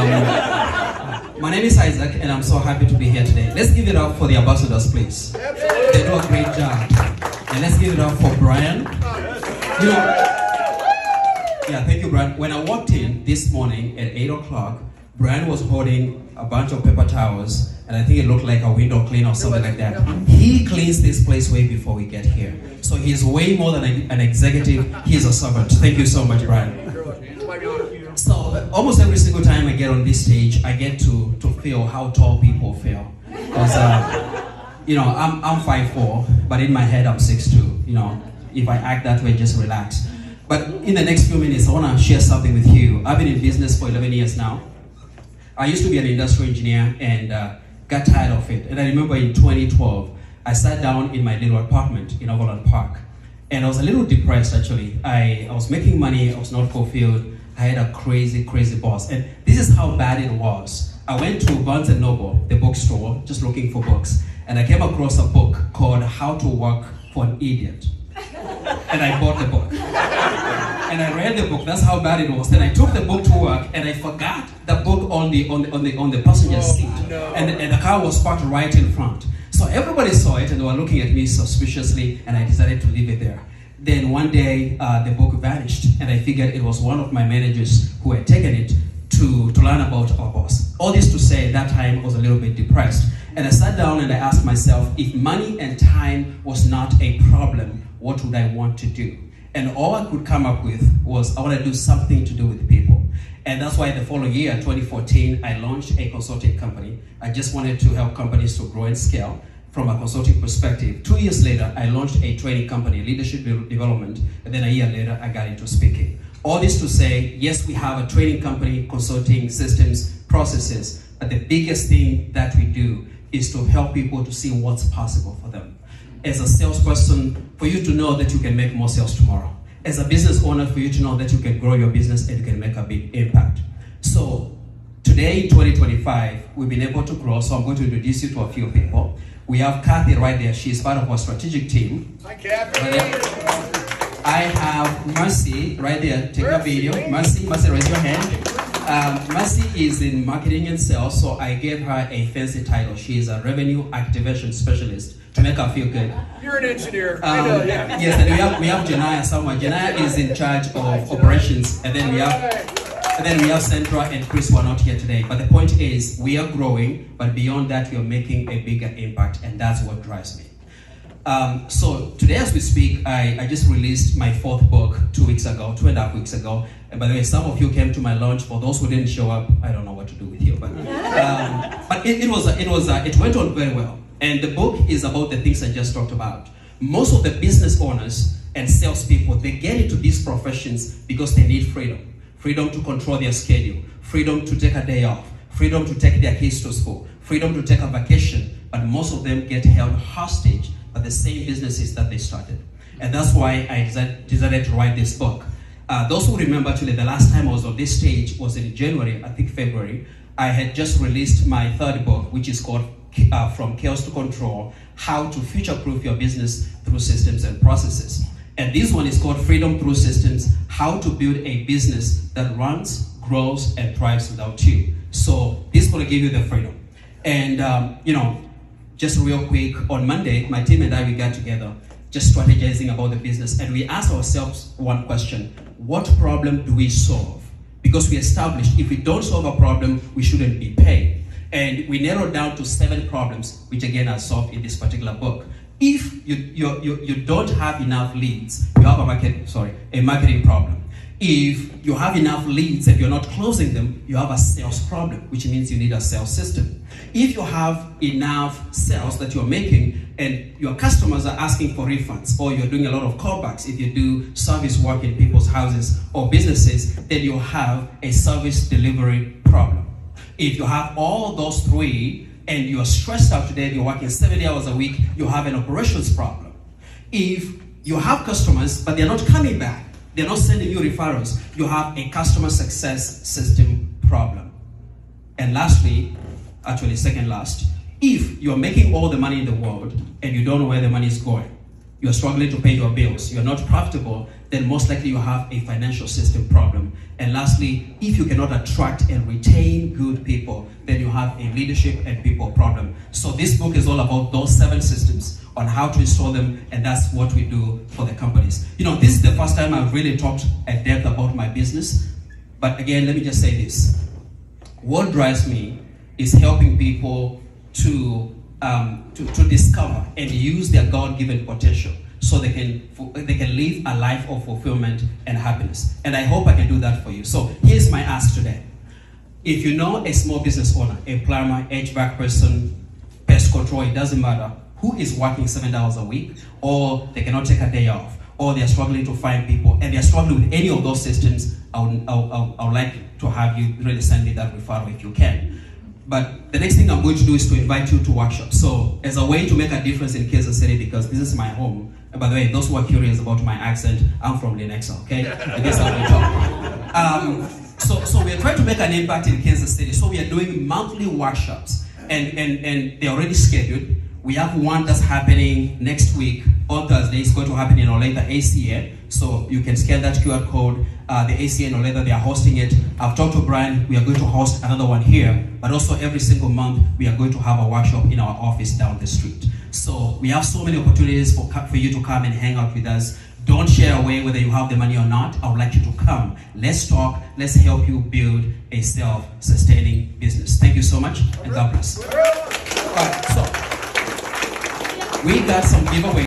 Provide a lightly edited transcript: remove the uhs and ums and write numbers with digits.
My name is Isaac, and I'm so happy to be here today. Let's give it up for the ambassadors, please. They do a great job. And let's give it up for Brian. You know, thank you, Brian. When I walked in this morning at 8 o'clock, Brian was holding a bunch of paper towels, and I think it looked like a window cleaner or something like that. He cleans this place way before we get here. So he's way more than an executive, he's a servant. Thank you so much, Brian. So almost every single time I get on this stage, I get to feel how tall people feel. Because, I'm 5'4", but in my head I'm 6'2". If I act that way, just relax. But in the next few minutes, I want to share something with you. I've been in business for 11 years now. I used to be an industrial engineer and got tired of it. And I remember in 2012, I sat down in my little apartment in Overland Park. And I was a little depressed, actually. I was making money, I was not fulfilled. I had a crazy, crazy boss. And this is how bad it was. I went to Barnes & Noble, the bookstore, just looking for books. And I came across a book called How to Work for an Idiot. And I bought the book. And I read the book. That's how bad it was. Then I took the book to work, and I forgot the book on the passenger seat. No. And the car was parked right in front. So everybody saw it, and they were looking at me suspiciously, and I decided to leave it there. Then one day, the book vanished, and I figured it was one of my managers who had taken it to learn about our boss. All this to say, that time I was a little bit depressed. And I sat down and I asked myself, if money and time was not a problem, what would I want to do? And all I could come up with was, I want to do something to do with people. And that's why the following year, 2014, I launched a consulting company. I just wanted to help companies to grow and scale from a consulting perspective. 2 years later, I launched a training company, leadership development, and then a year later, I got into speaking. All this to say, yes, we have a training company, consulting systems, processes, but the biggest thing that we do is to help people to see what's possible for them. As a salesperson, for you to know that you can make more sales tomorrow. As a business owner, for you to know that you can grow your business and you can make a big impact. So today, in 2025, we've been able to grow, so I'm going to introduce you to a few people. We have Kathy right there. She's part of our strategic team. Hi, Kathy. I have Mercy right there. Take a video. Mercy, raise your hand. Mercy is in marketing and sales, so I gave her a fancy title. She is a revenue activation specialist to make her feel good. You're an engineer. I know, yeah. Yes, and we have Janaya somewhere. Janaya is in charge of operations, and then we have Sandra and Chris who are not here today. But the point is, we are growing, but beyond that, we are making a bigger impact, and that's what drives me. So today as we speak, I just released my 4th book 2.5 weeks ago. And by the way, some of you came to my launch. For those who didn't show up, I don't know what to do with you. But it went on very well. And the book is about the things I just talked about. Most of the business owners and salespeople, they get into these professions because they need freedom. Freedom to control their schedule. Freedom to take a day off. Freedom to take their kids to school. Freedom to take a vacation. But most of them get held hostage by the same businesses that they started. And that's why I decided to write this book. Those who remember, actually, the last time I was on this stage was in January, I think February. I had just released my 3rd book, which is called From Chaos to Control, How to Future-Proof Your Business Through Systems and Processes. And this one is called Freedom Through Systems, How to Build a Business that Runs, Grows, and Thrives Without You. So this is going to give you the freedom. And, just real quick, on Monday, my team and I, we got together, just strategizing about the business, and we asked ourselves one question: what problem do we solve? Because we established if we don't solve a problem, we shouldn't be paid. And we narrowed down to 7 problems, which again are solved in this particular book. If you don't have enough leads, you have a marketing problem. If you have enough leads and you're not closing them, you have a sales problem, which means you need a sales system. If you have enough sales that you're making and your customers are asking for refunds, or you're doing a lot of callbacks, if you do service work in people's houses or businesses, then you have a service delivery problem. If you have all those 3 and you're stressed out today, you're working 70 hours a week, you have an operations problem. If you have customers, but they're not coming back, they're not sending you referrals, you have a customer success system problem. And lastly, actually second last, if you're making all the money in the world and you don't know where the money is going, you are struggling to pay your bills, you are not profitable, then most likely you have a financial system problem. And lastly, if you cannot attract and retain good people, then you have a leadership and people problem. So this book is all about those 7 systems on how to install them, and that's what we do for the companies. You know, this is the first time I've really talked at depth about my business. But again, let me just say this. What drives me is helping people to discover and use their God-given potential so they can live a life of fulfillment and happiness. And I hope I can do that for you. So here's my ask today. If you know a small business owner, a plumber, HVAC person, pest control, it doesn't matter, who is working 7 hours a week, or they cannot take a day off, or they're struggling to find people, and they're struggling with any of those systems, I would like to have you really send me that referral if you can. But the next thing I'm going to do is to invite you to workshops. So as a way to make a difference in Kansas City, because this is my home. And by the way, those who are curious about my accent, I'm from Lenexa, okay? I guess I'll be talking. So we are trying to make an impact in Kansas City. So we are doing monthly workshops, and they're already scheduled. We have one that's happening next week on Thursday. It's going to happen in Overland, ACA. So you can scan that QR code. The ACA in Overland, they are hosting it. I've talked to Brian. We are going to host another one here. But also every single month, we are going to have a workshop in our office down the street. So we have so many opportunities for you to come and hang out with us. Don't share away whether you have the money or not. I would like you to come. Let's talk. Let's help you build a self-sustaining business. Thank you so much, and God bless. All right, so we got some giveaways.